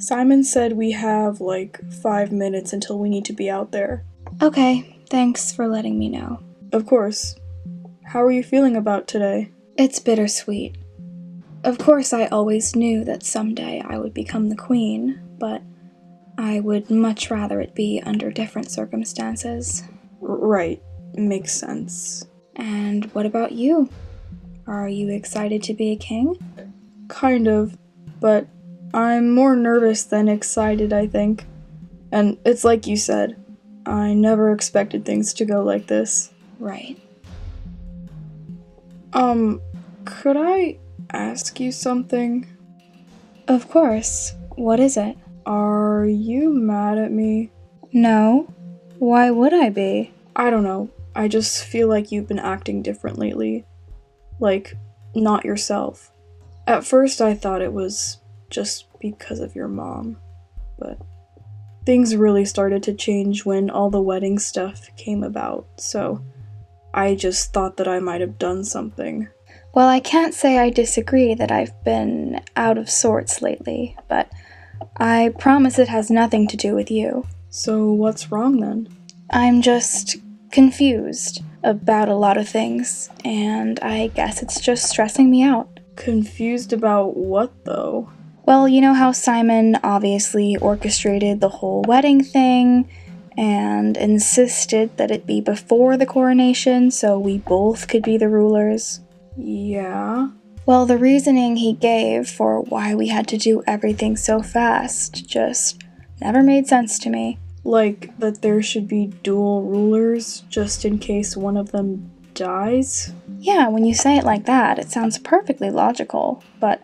Simon said we have like 5 minutes until we need to be out there. Okay, thanks for letting me know. Of course. How are you feeling about today? It's bittersweet. Of course, I always knew that someday I would become the queen, but I would much rather it be under different circumstances. Right. Makes sense. And what about you? Are you excited to be a king? Kind of, but I'm more nervous than excited, I think. And it's like you said, I never expected things to go like this. Right. Could I ask you something? Of course. What is it? Are you mad at me? No. Why would I be? I don't know. I just feel like you've been acting different lately. Like, not yourself. At first I thought it was just because of your mom, but things really started to change when all the wedding stuff came about, so I just thought that I might have done something. Well, I can't say I disagree that I've been out of sorts lately, but I promise it has nothing to do with you. So what's wrong then? I'm just confused about a lot of things, and I guess it's just stressing me out. Confused about what, though? Well, you know how Simon obviously orchestrated the whole wedding thing and insisted that it be before the coronation so we both could be the rulers? Yeah? Well, the reasoning he gave for why we had to do everything so fast just never made sense to me. Like that there should be dual rulers just in case one of them dies? Yeah, when you say it like that, it sounds perfectly logical, but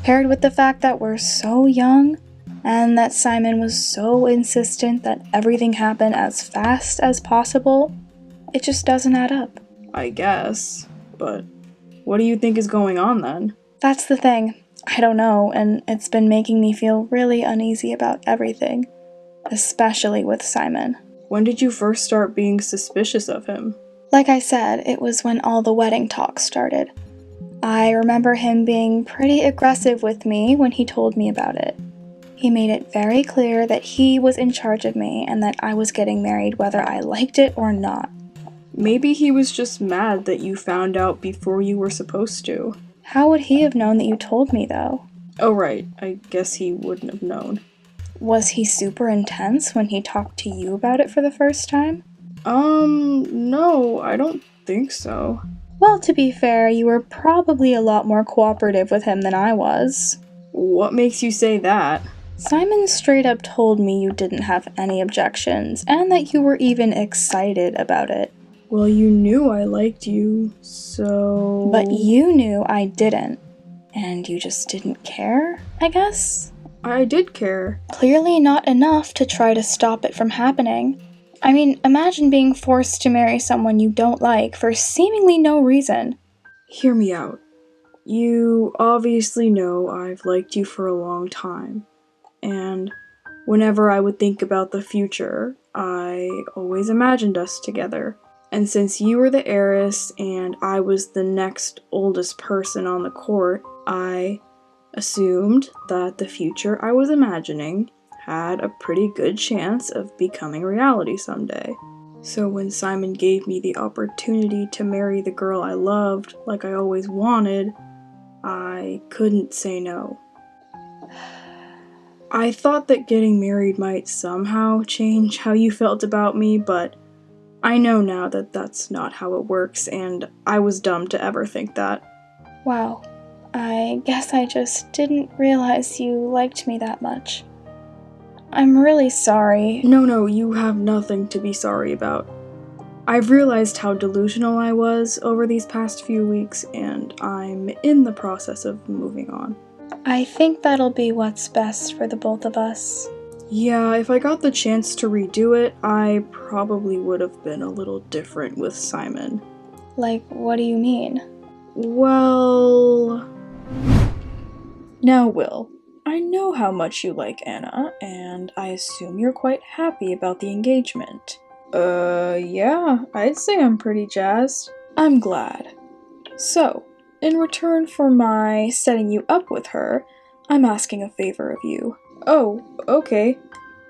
paired with the fact that we're so young, and that Simon was so insistent that everything happen as fast as possible, it just doesn't add up. I guess, but what do you think is going on then? That's the thing. I don't know, and it's been making me feel really uneasy about everything, especially with Simon. When did you first start being suspicious of him? Like I said, it was when all the wedding talk started. I remember him being pretty aggressive with me when he told me about it. He made it very clear that he was in charge of me and that I was getting married whether I liked it or not. Maybe he was just mad that you found out before you were supposed to. How would he have known that you told me, though? Oh right, I guess he wouldn't have known. Was he super intense when he talked to you about it for the first time? No, I don't think so. Well, to be fair, you were probably a lot more cooperative with him than I was. What makes you say that? Simon straight up told me you didn't have any objections, and that you were even excited about it. Well, you knew I liked you, so... But you knew I didn't, and you just didn't care, I guess? I did care. Clearly not enough to try to stop it from happening. I mean, imagine being forced to marry someone you don't like for seemingly no reason. Hear me out. You obviously know I've liked you for a long time, and whenever I would think about the future, I always imagined us together. And since you were the heiress and I was the next oldest person on the court, I assumed that the future I was imagining had a pretty good chance of becoming reality someday. So when Simon gave me the opportunity to marry the girl I loved, like I always wanted, I couldn't say no. I thought that getting married might somehow change how you felt about me, but I know now that that's not how it works, and I was dumb to ever think that. Wow, I guess I just didn't realize you liked me that much. I'm really sorry. No, you have nothing to be sorry about. I've realized how delusional I was over these past few weeks, and I'm in the process of moving on. I think that'll be what's best for the both of us. Yeah, if I got the chance to redo it, I probably would have been a little different with Simon. Like, what do you mean? Well... Now, Will, I know how much you like Anna, and I assume you're quite happy about the engagement. Yeah, I'd say I'm pretty jazzed. I'm glad. So, in return for my setting you up with her, I'm asking a favor of you. Oh, okay.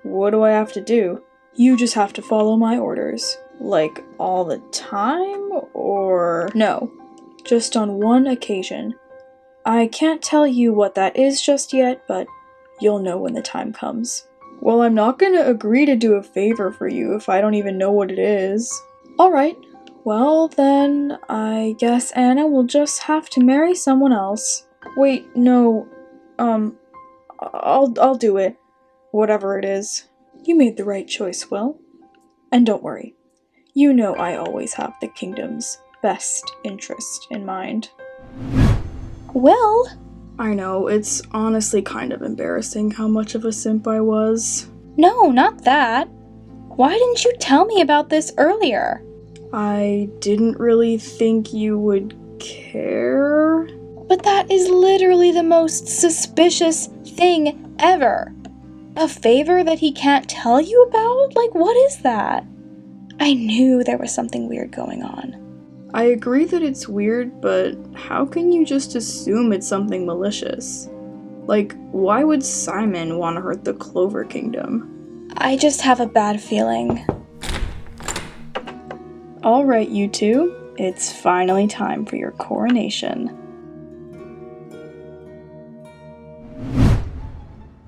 What do I have to do? You just have to follow my orders. Like, all the time, or...? No, just on one occasion. I can't tell you what that is just yet, but you'll know when the time comes. Well, I'm not gonna agree to do a favor for you if I don't even know what it is. Alright, well then, I guess Anna will just have to marry someone else. Wait, no, I'll do it. Whatever it is. You made the right choice, Will. And don't worry. You know I always have the kingdom's best interest in mind. Will? I know, it's honestly kind of embarrassing how much of a simp I was. No, not that. Why didn't you tell me about this earlier? I didn't really think you would care. But that is literally the most suspicious thing ever. A favor that he can't tell you about? Like, what is that? I knew there was something weird going on. I agree that it's weird, but how can you just assume it's something malicious? Like, why would Simon want to hurt the Clover Kingdom? I just have a bad feeling. Alright, you two. It's finally time for your coronation.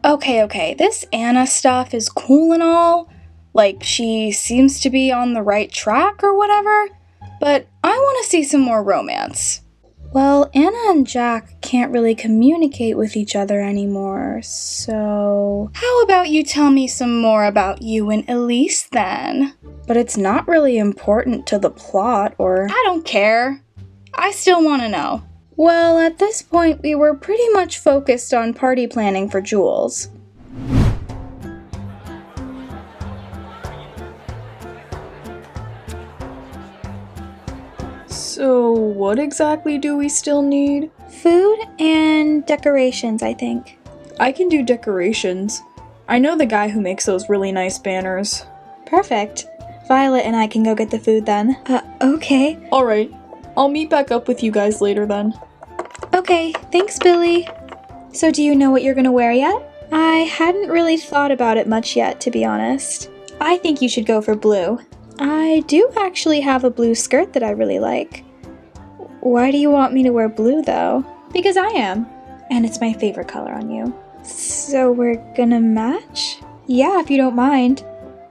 Okay, this Anna stuff is cool and all. Like, she seems to be on the right track or whatever. But I want to see some more romance. Well, Anna and Jack can't really communicate with each other anymore, so... How about you tell me some more about you and ELISE then? But it's not really important to the plot, or... I don't care. I still want to know. Well, at this point, we were pretty much focused on party planning for Jules. So, what exactly do we still need? Food and decorations, I think. I can do decorations. I know the guy who makes those really nice banners. Perfect. Violet and I can go get the food then. Okay. Alright, I'll meet back up with you guys later then. Okay, thanks, Billy. So do you know what you're gonna wear yet? I hadn't really thought about it much yet, to be honest. I think you should go for blue. I do actually have a blue skirt that I really like. Why do you want me to wear blue, though? Because I am. And it's my favorite color on you. So we're gonna match? Yeah, if you don't mind.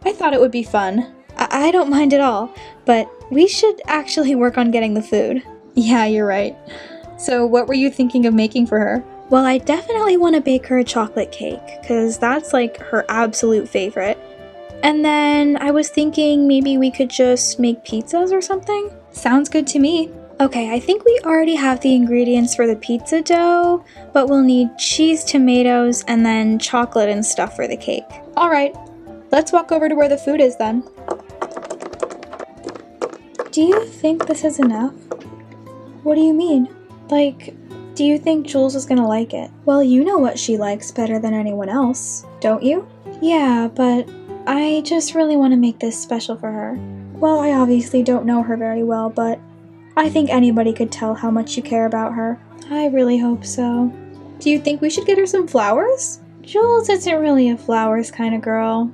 I thought it would be fun. I don't mind at all, but we should actually work on getting the food. Yeah, you're right. So what were you thinking of making for her? Well, I definitely want to bake her a chocolate cake, because that's like her absolute favorite. And then I was thinking maybe we could just make pizzas or something? Sounds good to me. Okay, I think we already have the ingredients for the pizza dough, but we'll need cheese, tomatoes, and then chocolate and stuff for the cake. Alright, let's walk over to where the food is then. Do you think this is enough? What do you mean? Like, do you think Jules is gonna like it? Well, you know what she likes better than anyone else, don't you? Yeah, but I just really want to make this special for her. Well, I obviously don't know her very well, but I think anybody could tell how much you care about her. I really hope so. Do you think we should get her some flowers? Jules isn't really a flowers kind of girl.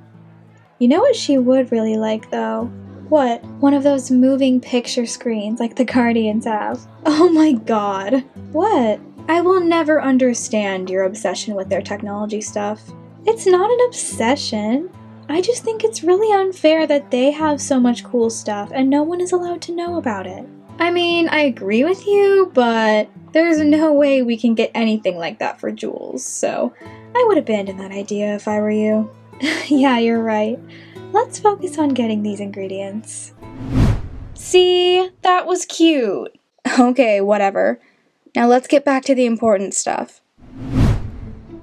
You know what she would really like, though? What? One of those moving picture screens like the Guardians have. Oh my god. What? I will never understand your obsession with their technology stuff. It's not an obsession. I just think it's really unfair that they have so much cool stuff and no one is allowed to know about it. I mean, I agree with you, but there's no way we can get anything like that for Jules, so I would abandon that idea if I were you. Yeah, you're right. Let's focus on getting these ingredients. See? That was cute. Okay, whatever. Now let's get back to the important stuff.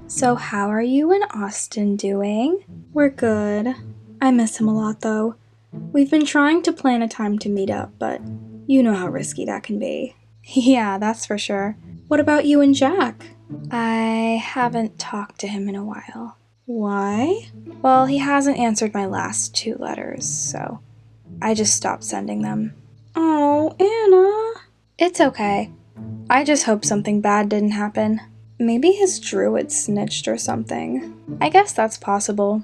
So how are you and Austin doing? We're good. I miss him a lot, though. We've been trying to plan a time to meet up, but you know how risky that can be. Yeah, that's for sure. What about you and Jack? I haven't talked to him in a while. Why? Well, he hasn't answered my last 2 letters, so I just stopped sending them. Oh, Anna. It's okay. I just hope something bad didn't happen. Maybe his druid snitched or something. I guess that's possible.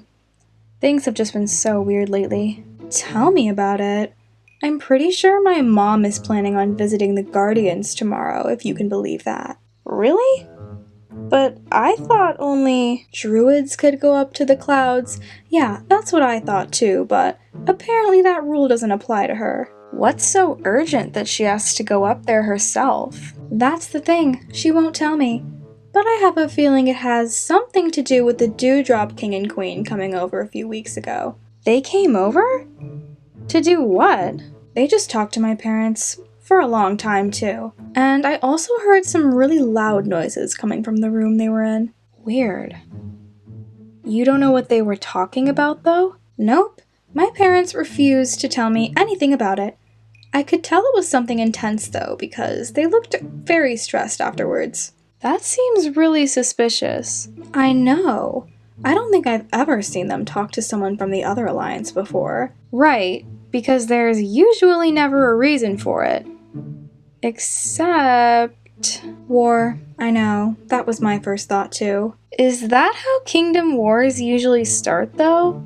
Things have just been so weird lately. Tell me about it. I'm pretty sure my mom is planning on visiting the Guardians tomorrow, if you can believe that. Really? But I thought only druids could go up to the clouds. Yeah, that's what I thought too, but apparently that rule doesn't apply to her. What's so urgent that she has to go up there herself? That's the thing, she won't tell me. But I have a feeling it has something to do with the Dewdrop King and Queen coming over a few weeks ago. They came over? To do what? They just talked to my parents. For a long time, too. And I also heard some really loud noises coming from the room they were in. Weird. You don't know what they were talking about, though? Nope. My parents refused to tell me anything about it. I could tell it was something intense, though, because they looked very stressed afterwards. That seems really suspicious. I know. I don't think I've ever seen them talk to someone from the other alliance before. Right, because there's usually never a reason for it. Except... war. I know. That was my first thought, too. Is that how Kingdom Wars usually start, though?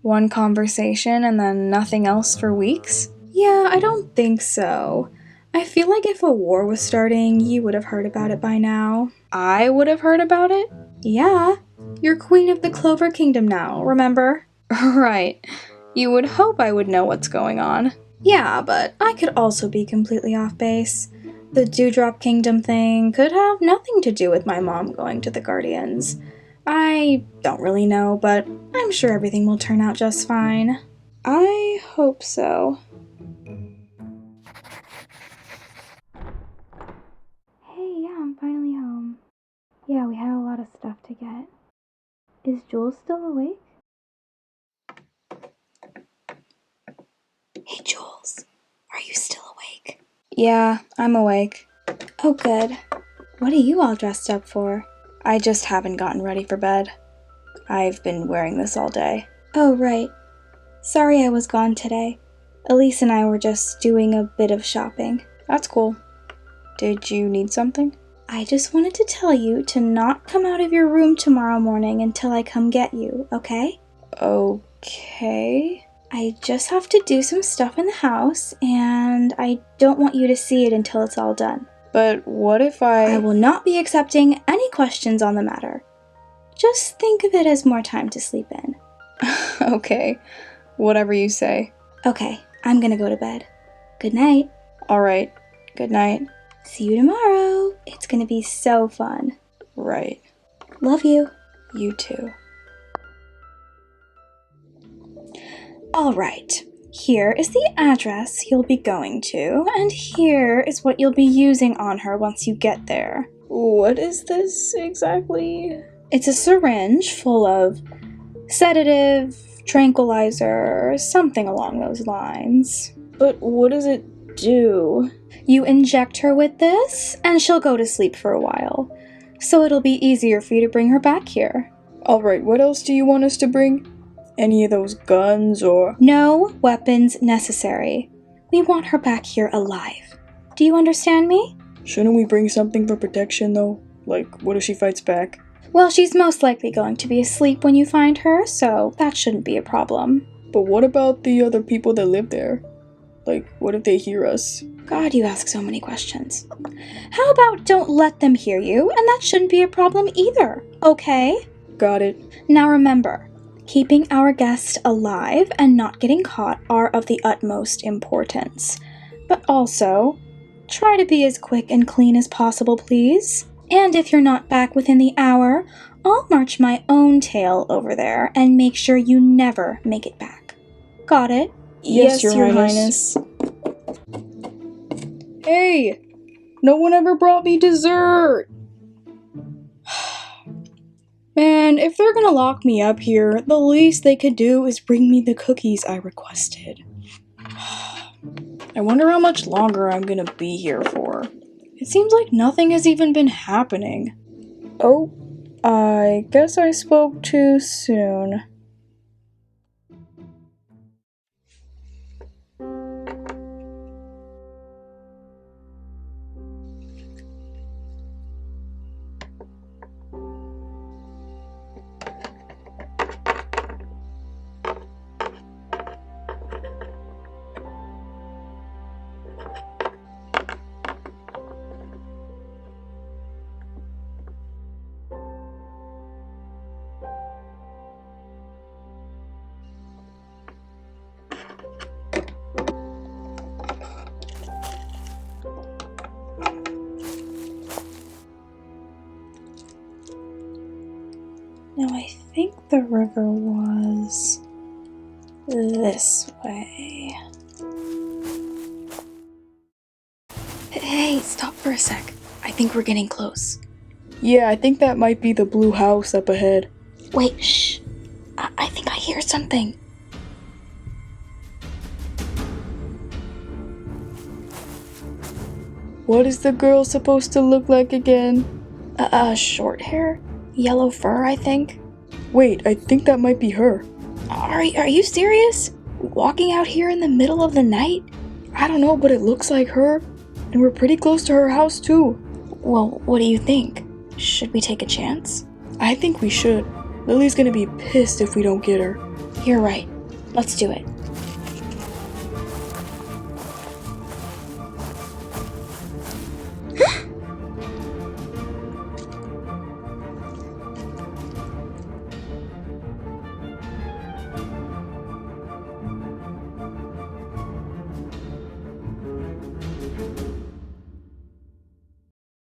One conversation and then nothing else for weeks? Yeah, I don't think so. I feel like if a war was starting, you would have heard about it by now. I would have heard about it? Yeah. You're Queen of the Clover Kingdom now, remember? Right. You would hope I would know what's going on. Yeah, but I could also be completely off base. The Dewdrop Kingdom thing could have nothing to do with my mom going to the Guardians. I don't really know, but I'm sure everything will turn out just fine. I hope so. Hey, yeah, I'm finally home. Yeah, we had a lot of stuff to get. Is Jules still awake? Hey, Jules. Are you still awake? Yeah, I'm awake. Oh, good. What are you all dressed up for? I just haven't gotten ready for bed. I've been wearing this all day. Oh, right. Sorry I was gone today. Elise and I were just doing a bit of shopping. That's cool. Did you need something? I just wanted to tell you to not come out of your room tomorrow morning until I come get you, okay? Okay. I just have to do some stuff in the house, and I don't want you to see it until it's all done. But what if I will not be accepting any questions on the matter. Just think of it as more time to sleep in. Okay. Whatever you say. Okay, I'm gonna go to bed. Good night. Alright, good night. See you tomorrow. It's gonna be so fun. Right. Love you. You too. Alright, here is the address you'll be going to, and here is what you'll be using on her once you get there. What is this exactly? It's a syringe full of sedative, tranquilizer, something along those lines. But what does it do? You inject her with this, and she'll go to sleep for a while. So it'll be easier for you to bring her back here. Alright, what else do you want us to bring? Any of those guns or... No weapons necessary. We want her back here alive. Do you understand me? Shouldn't we bring something for protection, though? Like, what if she fights back? Well, she's most likely going to be asleep when you find her, so that shouldn't be a problem. But what about the other people that live there? Like, what if they hear us? God, you ask so many questions. How about don't let them hear you, and that shouldn't be a problem either, okay? Got it. Now remember, keeping our guest alive and not getting caught are of the utmost importance. But also, try to be as quick and clean as possible, please. And if you're not back within the hour, I'll march my own tail over there and make sure you never make it back. Got it? Yes, Your Highness. Hey! No one ever brought me dessert! Man, if they're gonna lock me up here, the least they could do is bring me the cookies I requested. I wonder how much longer I'm gonna be here for. It seems like nothing has even been happening. Oh, I guess I spoke too soon. Now I think the river was this way. Hey, stop for a sec. I think we're getting close. Yeah, I think that might be the blue house up ahead. Wait, shh. I think I hear something. What is the girl supposed to look like again? Short hair? Yellow fur, I think. Wait, I think that might be her. Are you serious? Walking out here in the middle of the night? I don't know, but it looks like her. And we're pretty close to her house too. Well, what do you think? Should we take a chance? I think we should. Lily's gonna be pissed if we don't get her. You're right. Let's do it.